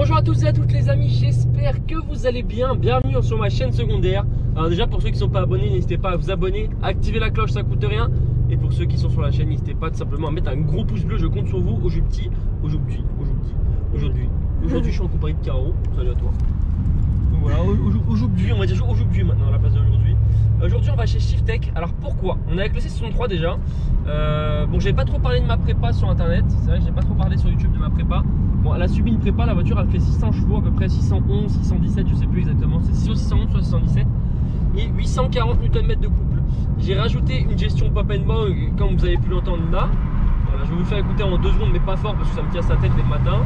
Bonjour à tous et à toutes les amis, j'espère que vous allez bien. Bienvenue sur ma chaîne secondaire. Alors déjà pour ceux qui ne sont pas abonnés, n'hésitez pas à vous abonner, activer la cloche, ça coûte rien. Et pour ceux qui sont sur la chaîne, n'hésitez pas tout simplement à mettre un gros pouce bleu, je compte sur vous. Aujourd'hui je suis en compagnie de Caro, salut à toi. Donc voilà, aujourd'hui, on va dire aujourd'hui maintenant à la place d'aujourd'hui. Aujourd'hui on va chez Shiftech. Alors pourquoi? On est avec le C63 déjà. Bon, j'ai pas trop parlé de ma prépa sur internet. C'est vrai que j'ai pas trop parlé sur YouTube de ma prépa. Bon, elle a subi une prépa, la voiture elle fait 600 chevaux à peu près, 611, 617, je sais plus exactement. C'est soit 611 soit 617 et 840 Nm de couple. J'ai rajouté une gestion pop and bang comme vous avez pu l'entendre là. Voilà, je vais vous faire écouter en 2 secondes mais pas fort parce que ça me tire sa tête dès le matin.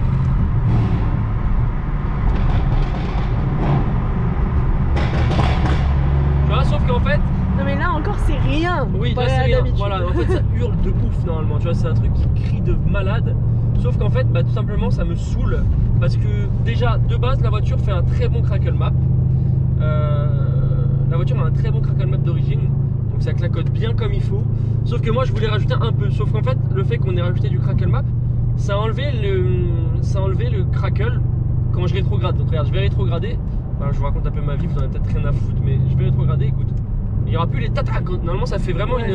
Sauf qu'en fait, non mais là encore c'est rien. Oui, là c'est rien. Voilà, en fait ça hurle de ouf normalement. Tu vois, c'est un truc qui crie de malade. Sauf qu'en fait, tout simplement, ça me saoule parce que déjà de base, la voiture fait un très bon crackle map. La voiture a un très bon crackle map d'origine, donc ça clacote bien comme il faut. Sauf que moi, je voulais rajouter un peu. Sauf qu'en fait, le fait qu'on ait rajouté du crackle map, ça a enlevé le crackle quand je rétrograde. Donc regarde, je vais rétrograder. Enfin, je vous raconte un peu ma vie, vous en avez peut-être rien à foutre, mais je vais rétrograder, écoute. Il n'y aura plus les tatac. Normalement, ça fait vraiment Attends,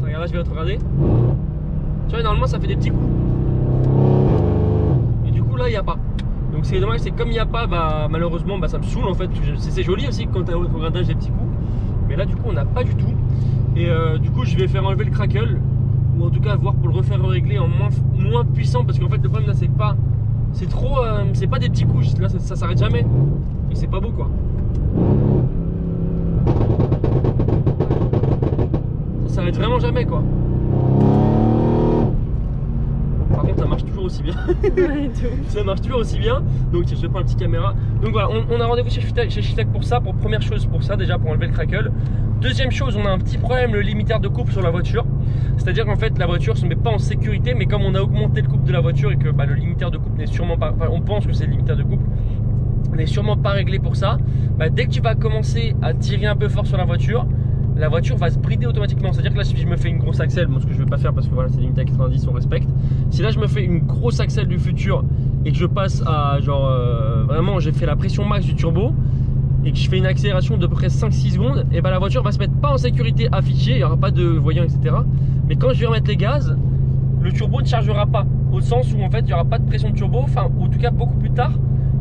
regarde là, je vais rétrograder. Tu vois, normalement, ça fait des petits coups. Et du coup, là, il n'y a pas. Donc, c'est dommage, c'est comme il n'y a pas, malheureusement, ça me saoule en fait. C'est joli aussi quand tu as un rétrogradage des petits coups. Mais là, du coup, on n'a pas du tout. Et du coup, je vais faire enlever le crackle. Ou en tout cas, voir pour le refaire régler en moins puissant. Parce qu'en fait, le problème là, c'est pas. C'est trop. C'est pas des petits coups, là ça s'arrête jamais. Et c'est pas beau quoi. Ça s'arrête vraiment jamais quoi. Par contre ça marche toujours aussi bien. Ça marche toujours aussi bien. Donc je prends une petite caméra. Donc voilà, on a rendez-vous chez Shiftech pour ça. Pour première chose pour ça déjà, pour enlever le crackle. Deuxième chose, on a un petit problème, le limiteur de couple sur la voiture. C'est-à-dire qu'en fait la voiture se met pas en sécurité, mais comme on a augmenté le couple de la voiture et que le limiteur de couple n'est sûrement pas, enfin on pense que c'est le limiteur de couple, n'est sûrement pas réglé pour ça. Dès que tu vas commencer à tirer un peu fort sur la voiture va se brider automatiquement. C'est-à-dire que là si je me fais une grosse axelle, bon, ce que je vais pas faire parce que voilà c'est limité à 90, on respecte. Si là je me fais une grosse axelle du futur et que je passe à genre vraiment j'ai fait la pression max du turbo et que je fais une accélération de près 5-6 secondes, et la voiture va se mettre pas en sécurité affichée, il n'y aura pas de voyant etc. Mais quand je vais remettre les gaz, le turbo ne chargera pas, au sens où en fait il n'y aura pas de pression de turbo, enfin ou en tout cas beaucoup plus tard.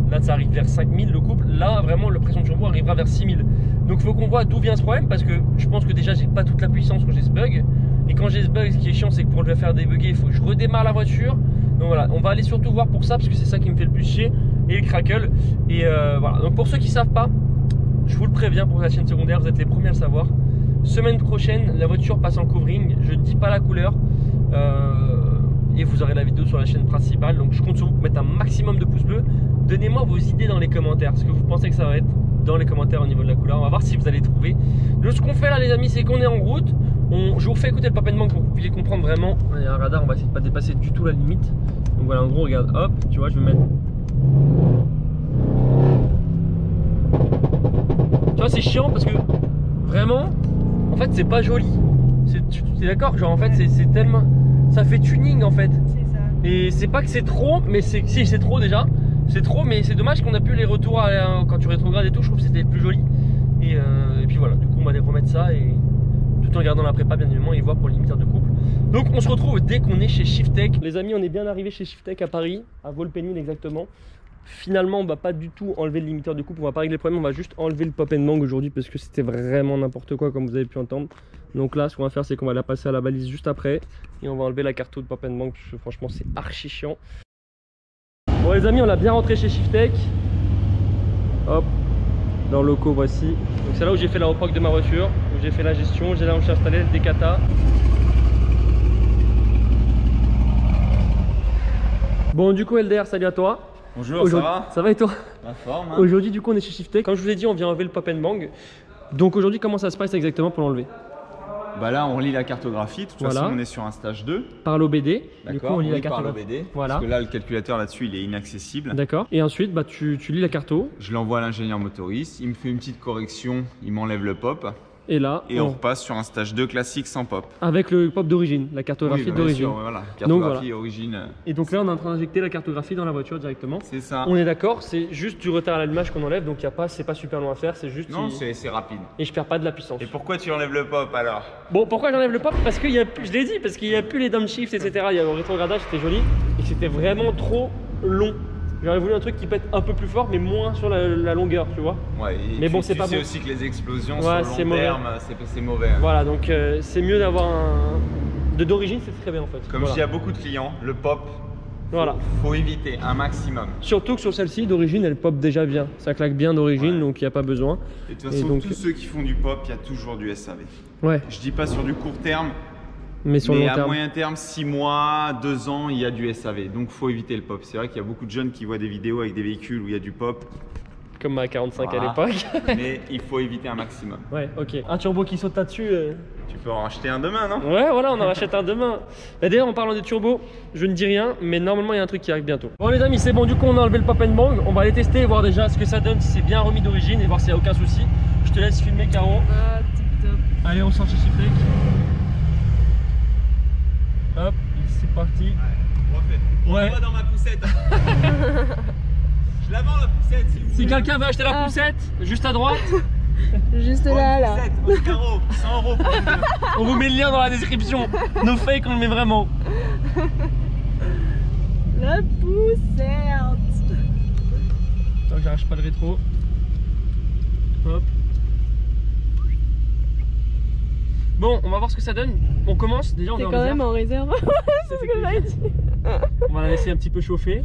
Là ça arrive vers 5000 le couple, là vraiment le pression de turbo arrivera vers 6000. Donc il faut qu'on voit d'où vient ce problème, parce que je pense que déjà j'ai pas toute la puissance quand j'ai ce bug. Et quand j'ai ce bug, ce qui est chiant c'est que pour le faire débugger il faut que je redémarre la voiture. Donc voilà, on va aller surtout voir pour ça parce que c'est ça qui me fait le plus chier, et le crackle. Et voilà, donc pour ceux qui savent pas, je vous le préviens pour la chaîne secondaire, vous êtes les premiers à le savoir. Semaine prochaine, la voiture passe en covering, je ne dis pas la couleur. Et vous aurez la vidéo sur la chaîne principale. Donc je compte sur vous pour mettre un maximum de pouces bleus. Donnez-moi vos idées dans les commentaires, ce que vous pensez que ça va être dans les commentaires au niveau de la couleur. On va voir si vous allez trouver. Donc ce qu'on fait là les amis, c'est qu'on est en route. Je vous refais écouter le pop and bang pour que vous puissiez comprendre vraiment. Il y a un radar, on va essayer de pas dépasser du tout la limite. Donc voilà, en gros regarde, hop, tu vois je vais mettre. Tu vois c'est chiant parce que vraiment en fait c'est pas joli. Tu es d'accord, genre en fait c'est tellement. Ça fait tuning en fait. C'est ça. Et c'est pas que c'est trop, mais si c'est trop déjà. C'est trop, mais c'est dommage qu'on a plus les retours quand tu rétrogrades et tout. Je trouve que c'était plus joli. Et puis voilà, du coup on va aller remettre ça et tout en gardant la prépa bien évidemment et voir pour le limiteur de couple. Donc on se retrouve dès qu'on est chez Shiftech. Les amis, on est bien arrivé chez Shiftech à Paris, à Volpénil exactement. Finalement on va pas du tout enlever le limiteur de couple, on va pas régler le problème, on va juste enlever le pop and bang aujourd'hui parce que c'était vraiment n'importe quoi comme vous avez pu entendre. Donc là ce qu'on va faire c'est qu'on va la passer à la balise juste après et on va enlever la carte de pop and bang parce que franchement c'est archi chiant. Bon les amis, on l'a bien rentré chez Shiftech. Hop, dans le locaux voici. Donc c'est là où j'ai fait la reproc de ma voiture, où j'ai fait la gestion, j'ai là où j'ai installé le décata. Bon du coup LDR, salut à toi. Bonjour, ça va? Ça va et toi? La forme hein. Aujourd'hui du coup on est chez Shiftech. Comme je vous ai dit, on vient enlever le pop and bang. Donc aujourd'hui comment ça se passe exactement pour l'enlever? Bah là on relie la cartographie, de toute façon on est sur un stage 2. Par l'OBD. Du coup on lit la cartographie. Voilà. Parce que là le calculateur là-dessus il est inaccessible. D'accord. Et ensuite tu lis la carto. Je l'envoie à l'ingénieur motoriste, il me fait une petite correction, il m'enlève le pop. Et là, et on repasse sur un stage 2 classique sans pop. Avec le pop d'origine, la cartographie d'origine. Voilà, cartographie origine. Et donc là, on est en train d'injecter la cartographie dans la voiture directement. C'est ça. On est d'accord, c'est juste du retard à l'allumage qu'on enlève, donc c'est pas super long à faire, c'est juste. Non, c'est rapide. Et je perds pas de la puissance. Et pourquoi tu enlèves le pop alors? Bon, pourquoi j'enlève le pop? Parce qu'il y a, je l'ai dit, parce qu'il n'y a plus les downshift, etc. Il y a le rétrogradage, c'était joli, et c'était vraiment trop long. J'aurais voulu un truc qui pète un peu plus fort, mais moins sur la longueur, tu vois. Ouais, mais bon, c'est pas bon. Tu sais aussi que les explosions ouais, sur long terme, c'est mauvais. Voilà, donc c'est mieux d'avoir d'origine, c'est très bien en fait. Comme je dis à beaucoup de clients, le pop, voilà. Faut éviter un maximum. Surtout que sur celle-ci, d'origine, elle pop déjà bien. Ça claque bien d'origine, donc il n'y a pas besoin. Et de toute façon, tous ceux qui font du pop, il y a toujours du SAV. Ouais. Je dis pas sur du court terme. Mais sur le long terme. À moyen terme, 6 mois, 2 ans, il y a du SAV. Donc, faut éviter le pop. C'est vrai qu'il y a beaucoup de jeunes qui voient des vidéos avec des véhicules où il y a du pop. Comme ma 45 à l'époque. Mais il faut éviter un maximum. Ouais, ok. Un turbo qui saute là-dessus. Tu peux en racheter un demain, non? Ouais, voilà, on en rachète un demain. D'ailleurs, en parlant des turbos, je ne dis rien, mais normalement, il y a un truc qui arrive bientôt. Bon, les amis, c'est bon. Du coup, on a enlevé le pop and bang. On va aller tester et voir déjà ce que ça donne, si c'est bien remis d'origine et voir s'il n'y a aucun souci. Je te laisse filmer, Caro. Ah, tip top. Allez, on sort chez Shiftech. Hop, c'est parti. On le voit dans ma poussette. Je la vends la poussette si vous voulez. Si quelqu'un veut acheter la poussette, juste à droite. Juste là, là. Poussette, au carreau, 100 € pour vous deux. On vous met le lien dans la description. Nos fakes, on le met vraiment. La poussette. Tant que j'arrache pas le rétro. Hop. Bon, on va voir ce que ça donne. On commence, déjà on est quand même en réserve. C'est ce que j'ai dit. On va la laisser un petit peu chauffer.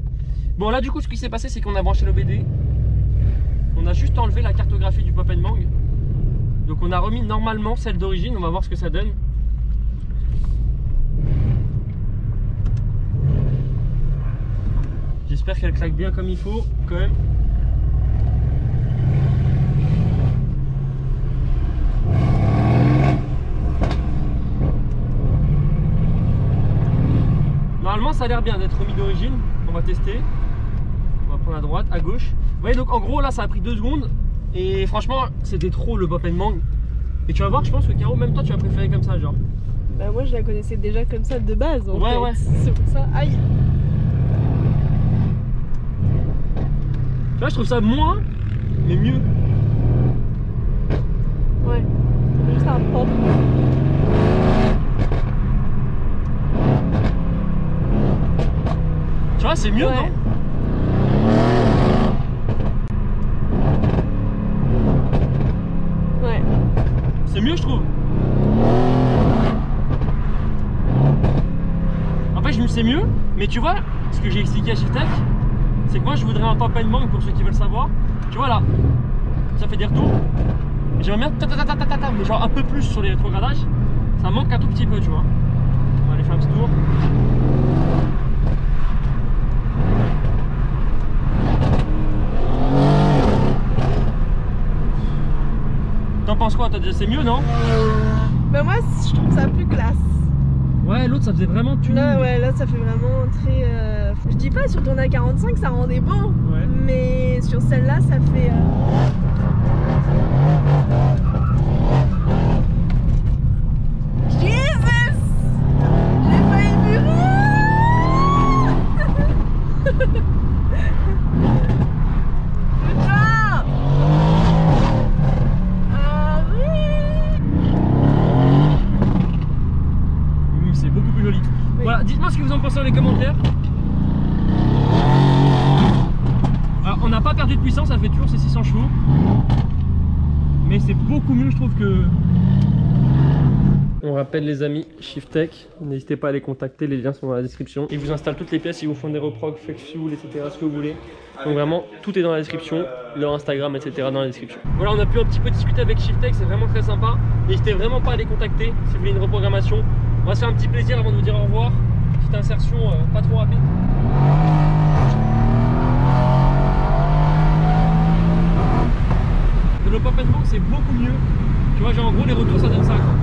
Bon là du coup ce qui s'est passé c'est qu'on a branché l'OBD. On a juste enlevé la cartographie du pop and bang. Donc on a remis normalement celle d'origine, on va voir ce que ça donne. J'espère qu'elle claque bien comme il faut quand même. Normalement ça a l'air bien d'être remis d'origine, on va tester. On va prendre à droite, à gauche. Vous voyez donc en gros là ça a pris 2 secondes. Et franchement c'était trop le pop and bang. Et tu vas voir, je pense que Caro, même toi tu as préféré comme ça genre. Bah moi je la connaissais déjà comme ça de base en fait. Ouais. C'est pour ça, aïe. Tu vois je trouve ça moins, mais mieux. Ouais, juste un pop. Tu vois c'est mieux non? Ouais. C'est mieux je trouve. En fait c'est mieux, mais tu vois, ce que j'ai expliqué à Shiftech, c'est que moi je voudrais un pop and bang pour ceux qui veulent savoir. Tu vois là, ça fait des retours. J'aimerais bien mais genre un peu plus sur les rétrogradages. Ça manque un tout petit peu tu vois. On va aller faire un petit tour. T'en penses quoi? C'est mieux non? Bah moi je trouve ça plus classe. Ouais, l'autre ça faisait vraiment tuning. Là ouais, là ça fait vraiment très... Je dis pas sur ton A45 ça rendait bon, ouais. Mais sur celle-là ça fait... Jesus! J'ai failli mourir. C'est beaucoup plus joli. Oui. Voilà, dites-moi ce que vous en pensez dans les commentaires. Alors, on n'a pas perdu de puissance, ça fait toujours ces 600 chevaux. Mais c'est beaucoup mieux, je trouve que... On rappelle les amis, Shiftech, n'hésitez pas à les contacter, les liens sont dans la description. Ils vous installent toutes les pièces, ils vous font des reprogs, flex fuel, etc. Ce que vous voulez. Donc vraiment, tout est dans la description, leur Instagram, etc. dans la description. Voilà, on a pu un petit peu discuter avec Shiftech, c'est vraiment très sympa. N'hésitez vraiment pas à les contacter si vous voulez une reprogrammation. On va se faire un petit plaisir avant de vous dire au revoir. Petite insertion pas trop rapide. Le pop and bang c'est beaucoup mieux. Tu vois, genre en gros les retours ça donne ça quoi.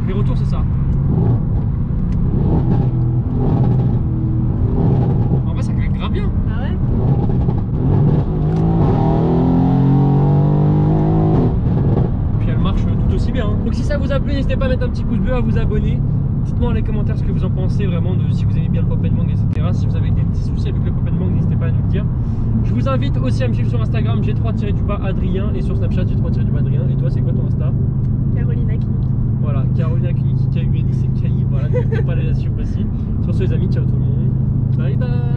Les retours c'est ça. En vrai ça claque grave bien. Ah ouais? Puis elle n'hésitez pas à mettre un petit pouce bleu, à vous abonner. Dites-moi dans les commentaires ce que vous en pensez vraiment, de si vous aimez bien le Pop & Mang, etc. Si vous avez des petits soucis avec le Pop & Mang, n'hésitez pas à nous le dire. Je vous invite aussi à me suivre sur Instagram, G3-Adrien, et sur Snapchat, G3-Adrien. Et toi, c'est quoi ton Insta? Carolina Kini. Voilà, Carolina Kini, K-U-N-I, c'est K-I, voilà, n'hésitez pas à aller la suivre aussi. Sur ce les amis, ciao tout le monde. Bye bye.